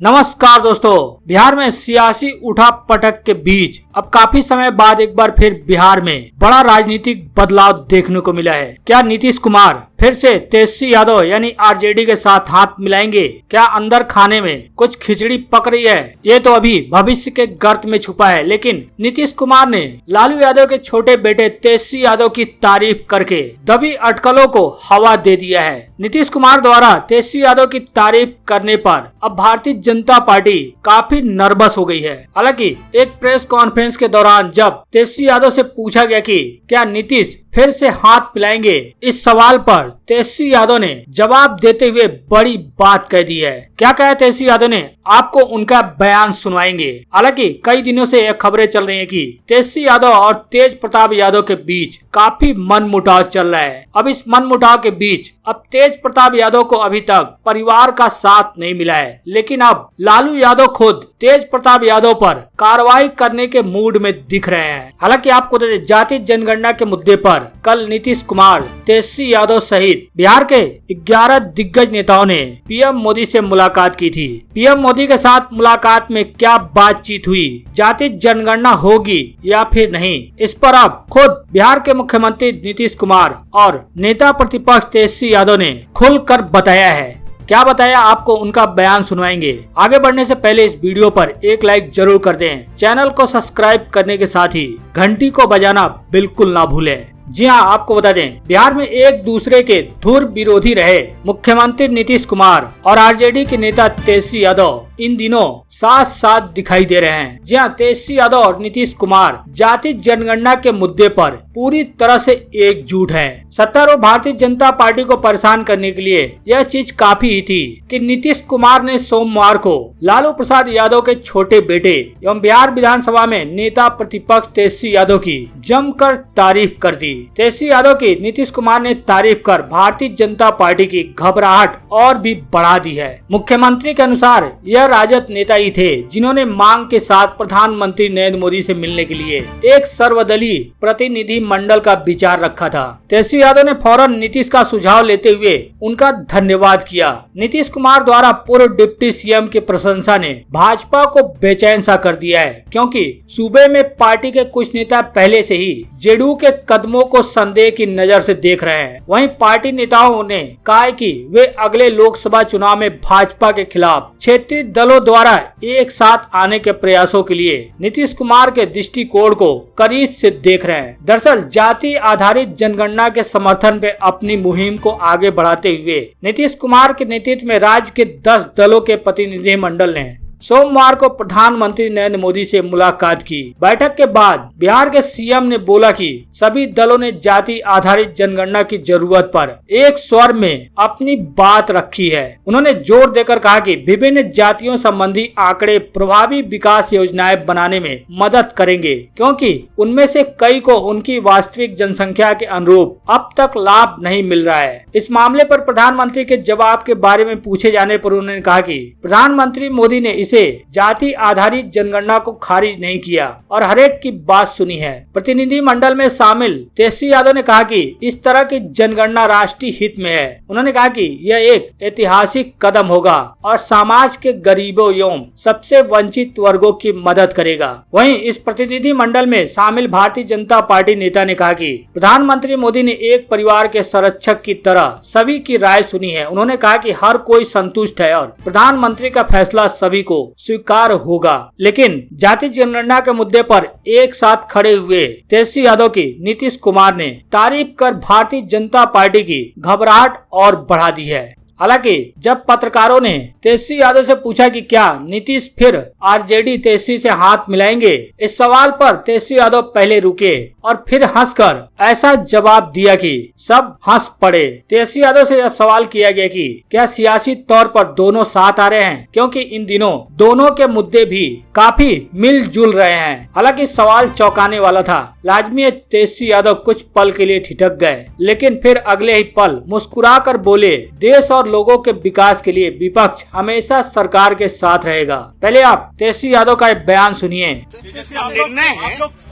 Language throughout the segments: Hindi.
नमस्कार दोस्तों, बिहार में सियासी उठापटक के बीच अब काफी समय बाद एक बार फिर बिहार में बड़ा राजनीतिक बदलाव देखने को मिला है। क्या नीतीश कुमार फिर से तेजस्वी यादव यानी आरजेडी के साथ हाथ मिलाएंगे? क्या अंदर खाने में कुछ खिचड़ी पक रही है? ये तो अभी भविष्य के गर्त में छुपा है, लेकिन नीतीश कुमार ने लालू यादव के छोटे बेटे तेजस्वी यादव की तारीफ करके दबी अटकलों को हवा दे दिया है। नीतीश कुमार द्वारा तेजस्वी यादव की तारीफ करने पर अब भारतीय जनता पार्टी काफी नर्वस हो गई है। हालांकि एक प्रेस कॉन्फ्रेंस के दौरान जब तेजस्वी यादव से पूछा गया कि क्या नीतीश फिर से हाथ मिलाएंगे, इस सवाल पर तेजस्वी यादव ने जवाब देते हुए बड़ी बात कह दी है। क्या कहा तेजस्वी यादव ने, आपको उनका बयान सुनवाएंगे। हालांकि कई दिनों से यह खबरें चल रही हैं कि तेजस्वी यादव और तेज प्रताप यादव के बीच काफी मनमुटाव चल रहा है। अब इस मनमुटाव के बीच अब तेज प्रताप यादव को अभी तक परिवार का साथ नहीं मिला है, लेकिन अब लालू यादव खुद तेज प्रताप यादव पर कार्रवाई करने के मूड में दिख रहे हैं। हालांकि आपको जाति जनगणना के मुद्दे पर कल नीतीश कुमार, तेजस्वी यादव सहित बिहार के 11 दिग्गज नेताओं ने पीएम मोदी से मुलाकात की थी। पीएम मोदी के साथ मुलाकात में क्या बातचीत हुई, जाति जनगणना होगी या फिर नहीं, इस पर अब खुद बिहार के मुख्यमंत्री नीतीश कुमार और नेता प्रतिपक्ष तेजस्वी यादव ने खुलकर बताया है। क्या बताया, आपको उनका बयान सुनवाएंगे। आगे बढ़ने से पहले इस वीडियो पर एक लाइक जरूर कर दें। चैनल को सब्सक्राइब करने के साथ ही घंटी को बजाना बिल्कुल ना भूलें। जी हाँ, आपको बता दें, बिहार में एक दूसरे के धुर विरोधी रहे मुख्यमंत्री नीतीश कुमार और आरजेडी के नेता तेजस्वी यादव इन दिनों साथ साथ दिखाई दे रहे हैं। जी हाँ, तेजस्वी यादव और नीतीश कुमार जाति जनगणना के मुद्दे पर पूरी तरह से एकजुट हैं। सत्तारूढ़ भारतीय जनता पार्टी को परेशान करने के लिए यह चीज काफी ही थी कि नीतीश कुमार ने सोमवार को लालू प्रसाद यादव के छोटे बेटे एवं बिहार विधानसभा में नेता प्रतिपक्ष तेजस्वी यादव की जमकर तारीफ कर दी। तेजस्वी यादव की नीतीश कुमार ने तारीफ कर भारतीय जनता पार्टी की घबराहट और भी बढ़ा दी है। मुख्यमंत्री के अनुसार यह राजद नेता ही थे जिन्होंने मांग के साथ प्रधानमंत्री नरेंद्र मोदी से मिलने के लिए एक सर्वदलीय प्रतिनिधि मंडल का विचार रखा था। तेजस्वी यादव ने फौरन नीतीश का सुझाव लेते हुए उनका धन्यवाद किया। नीतीश कुमार द्वारा पूर्व डिप्टी सीएम की प्रशंसा ने भाजपा को बेचैन सा कर दिया है, क्योंकि सूबे में पार्टी के कुछ नेता पहले से ही जेडीयू के कदमों को संदेह की नजर से देख रहे हैं। वहीं पार्टी नेताओं ने कहा कि वे अगले लोकसभा चुनाव में भाजपा के खिलाफ क्षेत्रीय दलों द्वारा एक साथ आने के प्रयासों के लिए नीतीश कुमार के दृष्टिकोण को करीब से देख रहे हैं। दरअसल जाति आधारित जनगणना के समर्थन पे अपनी मुहिम को आगे बढ़ाते हुए नीतीश कुमार के नेतृत्व में राज्य के 10 दलों के प्रतिनिधि मंडल ने सोमवार को प्रधानमंत्री नरेंद्र मोदी से मुलाकात की। बैठक के बाद बिहार के सीएम ने बोला कि सभी दलों ने जाति आधारित जनगणना की जरूरत पर एक स्वर में अपनी बात रखी है। उन्होंने जोर देकर कहा कि विभिन्न जातियों संबंधी आंकड़े प्रभावी विकास योजनाएं बनाने में मदद करेंगे, क्योंकि उनमें से कई को उनकी वास्तविक जनसंख्या के अनुरूप अब तक लाभ नहीं मिल रहा है। इस मामले पर प्रधानमंत्री के जवाब के बारे में पूछे जाने पर उन्होंने कहा कि प्रधानमंत्री मोदी ने से जाति आधारित जनगणना को खारिज नहीं किया और हरेक की बात सुनी है। प्रतिनिधि मंडल में शामिल तेजस्वी यादव ने कहा कि इस तरह की जनगणना राष्ट्रीय हित में है। उन्होंने कहा कि यह एक ऐतिहासिक कदम होगा और समाज के गरीबों एवं सबसे वंचित वर्गों की मदद करेगा। वहीं इस प्रतिनिधि मंडल में शामिल भारतीय जनता पार्टी नेता ने कहा कि प्रधानमंत्री मोदी ने एक परिवार के संरक्षक की तरह सभी की राय सुनी है। उन्होंने कहा कि हर कोई संतुष्ट है और प्रधानमंत्री का फैसला सभी को स्वीकार होगा, लेकिन जाति जनगणना के मुद्दे पर एक साथ खड़े हुए तेजस्वी यादव की नीतीश कुमार ने तारीफ कर भारतीय जनता पार्टी की घबराहट और बढ़ा दी है। हालांकि जब पत्रकारों ने तेजस्वी यादव से पूछा कि क्या नीतीश फिर आरजेडी तेजस्वी से हाथ मिलाएंगे, इस सवाल पर तेजस्वी यादव पहले रुके और फिर हंसकर ऐसा जवाब दिया कि सब हंस पड़े। तेजस्वी यादव से जब सवाल किया गया कि क्या सियासी तौर पर दोनों साथ आ रहे हैं, क्योंकि इन दिनों दोनों के मुद्दे भी काफी मिलजुल रहे हैं। हालांकि सवाल चौंकाने वाला था। लाजमी तेजस्वी यादव कुछ पल के लिए ठिठक गए, लेकिन फिर अगले ही पल मुस्कुराकर बोले, देश और लोगों के विकास के लिए विपक्ष हमेशा सरकार के साथ रहेगा। पहले आप तेजस्वी यादव का बयान सुनिए।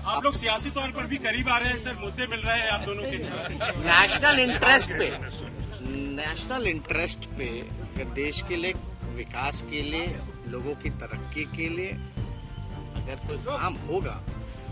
आप लोग सियासी तौर पर भी करीब आ रहे हैं सर, मुद्दे मिल रहे हैं आप दोनों के। नेशनल इंटरेस्ट पे देश के लिए विकास के लिए लोगों की तरक्की के लिए अगर कोई काम होगा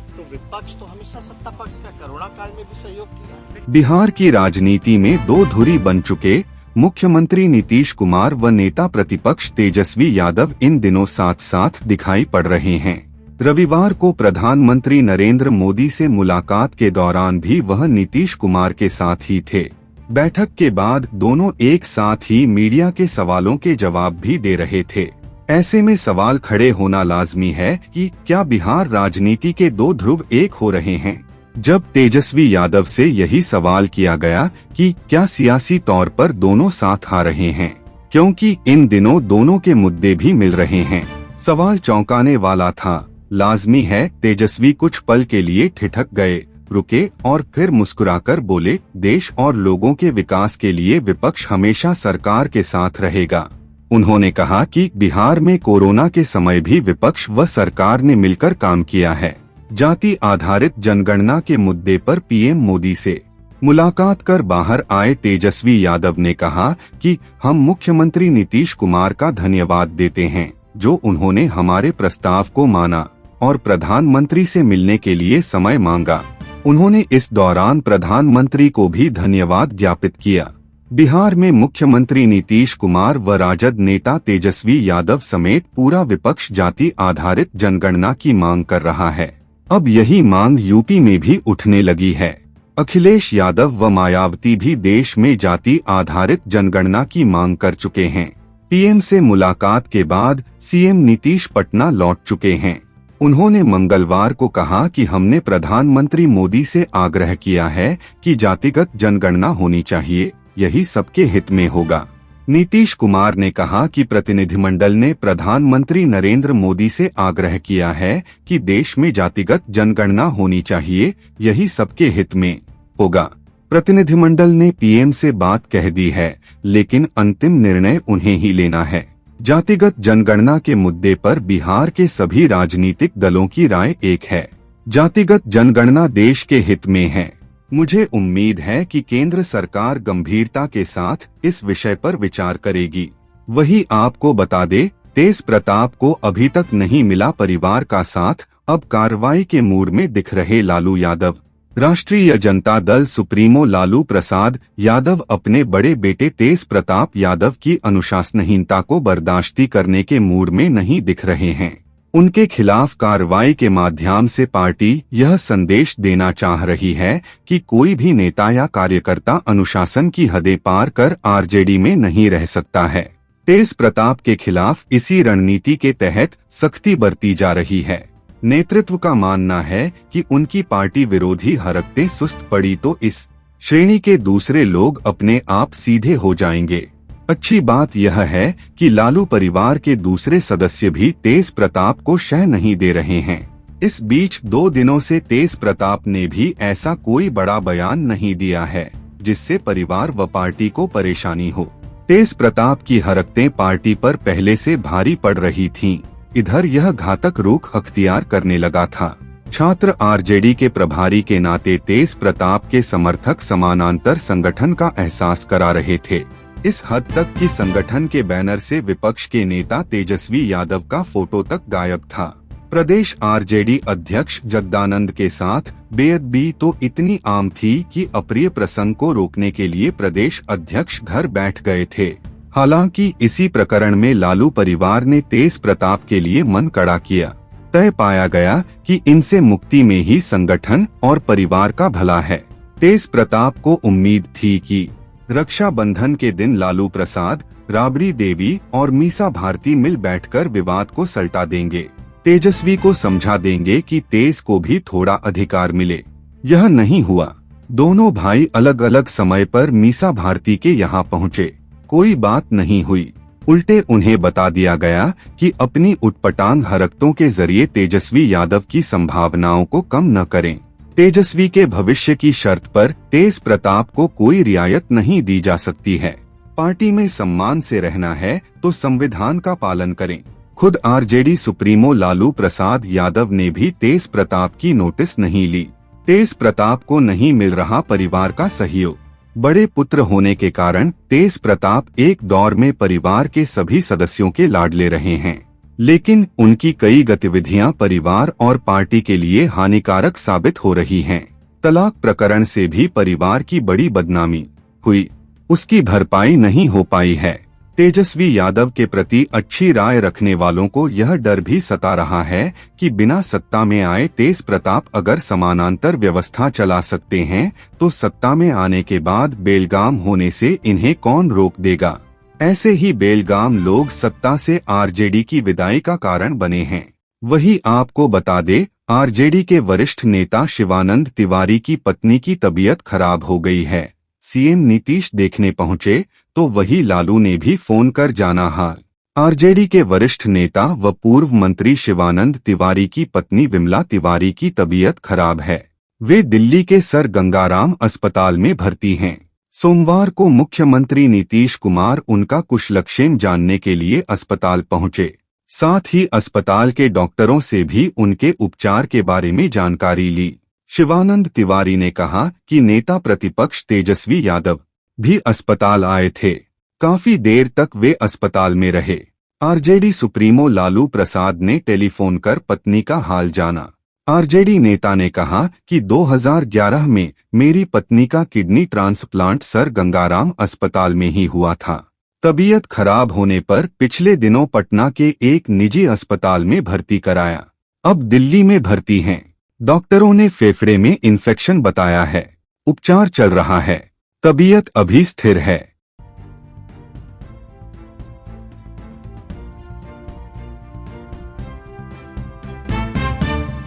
तो विपक्ष तो हमेशा सत्ता पक्ष का कोरोना काल में भी सहयोग किया। बिहार की राजनीति में दो धुरी बन चुके मुख्यमंत्री नीतीश कुमार व नेता प्रतिपक्ष तेजस्वी यादव इन दिनों साथ साथ दिखाई पड़ रहे हैं। रविवार को प्रधानमंत्री नरेंद्र मोदी से मुलाकात के दौरान भी वह नीतीश कुमार के साथ ही थे। बैठक के बाद दोनों एक साथ ही मीडिया के सवालों के जवाब भी दे रहे थे। ऐसे में सवाल खड़े होना लाजमी है कि क्या बिहार राजनीति के दो ध्रुव एक हो रहे हैं। जब तेजस्वी यादव से यही सवाल किया गया कि क्या सियासी तौर पर दोनों साथ आ रहे हैं, क्योंकि इन दिनों दोनों के मुद्दे भी मिल रहे हैं। सवाल चौंकाने वाला था। लाजमी है तेजस्वी कुछ पल के लिए ठिठक गए, रुके और फिर मुस्कुराकर बोले, देश और लोगों के विकास के लिए विपक्ष हमेशा सरकार के साथ रहेगा। उन्होंने कहा कि बिहार में कोरोना के समय भी विपक्ष व सरकार ने मिलकर काम किया है। जाति आधारित जनगणना के मुद्दे पर पीएम मोदी से मुलाकात कर बाहर आए तेजस्वी यादव ने कहा कि हम मुख्यमंत्री नीतीश कुमार का धन्यवाद देते हैं, जो उन्होंने हमारे प्रस्ताव को माना और प्रधानमंत्री से मिलने के लिए समय मांगा। उन्होंने इस दौरान प्रधानमंत्री को भी धन्यवाद ज्ञापित किया। बिहार में मुख्यमंत्री नीतीश कुमार व राजद नेता तेजस्वी यादव समेत पूरा विपक्ष जाति आधारित जनगणना की मांग कर रहा है। अब यही मांग यूपी में भी उठने लगी है। अखिलेश यादव व मायावती भी देश में जाति आधारित जनगणना की मांग कर चुके हैं। पीएम से मुलाकात के बाद सीएम नीतीश पटना लौट चुके हैं। उन्होंने मंगलवार को कहा कि हमने प्रधानमंत्री मोदी से आग्रह किया है कि जातिगत जनगणना होनी चाहिए, यही सबके हित में होगा। नीतीश कुमार ने कहा कि प्रतिनिधिमंडल ने प्रधानमंत्री नरेंद्र मोदी से आग्रह किया है कि देश में जातिगत जनगणना होनी चाहिए, यही सबके हित में होगा। प्रतिनिधिमंडल ने पीएम से बात कह दी है, लेकिन अंतिम निर्णय उन्हें ही लेना है। जातिगत जनगणना के मुद्दे पर बिहार के सभी राजनीतिक दलों की राय एक है। जातिगत जनगणना देश के हित में है। मुझे उम्मीद है कि केंद्र सरकार गंभीरता के साथ इस विषय पर विचार करेगी। वही आपको बता दे, तेज प्रताप को अभी तक नहीं मिला परिवार का साथ, अब कार्रवाई के मूड में दिख रहे लालू यादव। राष्ट्रीय जनता दल सुप्रीमो लालू प्रसाद यादव अपने बड़े बेटे तेज प्रताप यादव की अनुशासनहीनता को बर्दाश्ती करने के मूड में नहीं दिख रहे हैं। उनके खिलाफ कार्रवाई के माध्यम से पार्टी यह संदेश देना चाह रही है कि कोई भी नेता या कार्यकर्ता अनुशासन की हदें पार कर आरजेडी में नहीं रह सकता है। तेज प्रताप के खिलाफ इसी रणनीति के तहत सख्ती बरती जा रही है। नेतृत्व का मानना है कि उनकी पार्टी विरोधी हरकतें सुस्त पड़ी तो इस श्रेणी के दूसरे लोग अपने आप सीधे हो जाएंगे। अच्छी बात यह है कि लालू परिवार के दूसरे सदस्य भी तेज प्रताप को शह नहीं दे रहे हैं। इस बीच 2 दिनों से तेज प्रताप ने भी ऐसा कोई बड़ा बयान नहीं दिया है जिससे परिवार व पार्टी को परेशानी हो। तेज प्रताप की हरकतें पार्टी पर पहले से भारी पड़ रही थीं। इधर यह घातक रुख अख्तियार करने लगा था। छात्र आरजेडी के प्रभारी के नाते तेज प्रताप के समर्थक समानांतर संगठन का एहसास करा रहे थे। इस हद तक कि संगठन के बैनर से विपक्ष के नेता तेजस्वी यादव का फोटो तक गायब था। प्रदेश आरजेडी अध्यक्ष जगदानंद के साथ बेअदबी तो इतनी आम थी कि अप्रिय प्रसंग को रोकने के लिए प्रदेश अध्यक्ष घर बैठ गए थे। हालांकि इसी प्रकरण में लालू परिवार ने तेज प्रताप के लिए मन कड़ा किया। तय पाया गया कि इनसे मुक्ति में ही संगठन और परिवार का भला है। तेज प्रताप को उम्मीद थी कि रक्षाबंधन के दिन लालू प्रसाद, राबड़ी देवी और मीसा भारती मिल बैठकर विवाद को सल्टा देंगे। तेजस्वी को समझा देंगे कि तेज को भी थोड़ा अधिकार मिले। यह नहीं हुआ। दोनों भाई अलग अलग समय पर मीसा भारती के यहाँ पहुँचे। कोई बात नहीं हुई। उल्टे उन्हें बता दिया गया कि अपनी उटपटांग हरकतों के जरिए तेजस्वी यादव की संभावनाओं को कम न करें। तेजस्वी के भविष्य की शर्त पर तेज प्रताप को कोई रियायत नहीं दी जा सकती है। पार्टी में सम्मान से रहना है तो संविधान का पालन करें। खुद आरजेडी सुप्रीमो लालू प्रसाद यादव ने भी तेज प्रताप की नोटिस नहीं ली। तेज प्रताप को नहीं मिल रहा परिवार का सहयोग। बड़े पुत्र होने के कारण तेज प्रताप एक दौर में परिवार के सभी सदस्यों के लाडले रहे हैं। लेकिन उनकी कई गतिविधियां परिवार और पार्टी के लिए हानिकारक साबित हो रही हैं। तलाक प्रकरण से भी परिवार की बड़ी बदनामी हुई, उसकी भरपाई नहीं हो पाई है। तेजस्वी यादव के प्रति अच्छी राय रखने वालों को यह डर भी सता रहा है कि बिना सत्ता में आए तेज प्रताप अगर समानांतर व्यवस्था चला सकते हैं तो सत्ता में आने के बाद बेलगाम होने से इन्हें कौन रोक देगा। ऐसे ही बेलगाम लोग सत्ता से आरजेडी की विदाई का कारण बने हैं। वही आपको बता दे, आरजेडी के वरिष्ठ नेता शिवानंद तिवारी की पत्नी की तबीयत खराब हो गई है। सीएम नीतीश देखने पहुंचे तो वही लालू ने भी फोन कर जाना हाल। आरजेडी के वरिष्ठ नेता व पूर्व मंत्री शिवानंद तिवारी की पत्नी विमला तिवारी की तबीयत खराब है। वे दिल्ली के सर गंगाराम अस्पताल में भर्ती हैं। सोमवार को मुख्यमंत्री नीतीश कुमार उनका कुशलक्षेम जानने के लिए अस्पताल पहुंचे। साथ ही अस्पताल के डॉक्टरों से भी उनके उपचार के बारे में जानकारी ली। शिवानंद तिवारी ने कहा कि नेता प्रतिपक्ष तेजस्वी यादव भी अस्पताल आए थे। काफी देर तक वे अस्पताल में रहे। आरजेडी सुप्रीमो लालू प्रसाद ने टेलीफोन कर पत्नी का हाल जाना। आरजेडी नेता ने कहा कि 2011 में मेरी पत्नी का किडनी ट्रांसप्लांट सर गंगाराम अस्पताल में ही हुआ था। तबीयत खराब होने पर पिछले दिनों पटना के एक निजी अस्पताल में भर्ती कराया। अब दिल्ली में भर्ती हैं। डॉक्टरों ने फेफड़े में इन्फेक्शन बताया है। उपचार चल रहा है। तबीयत अभी स्थिर है।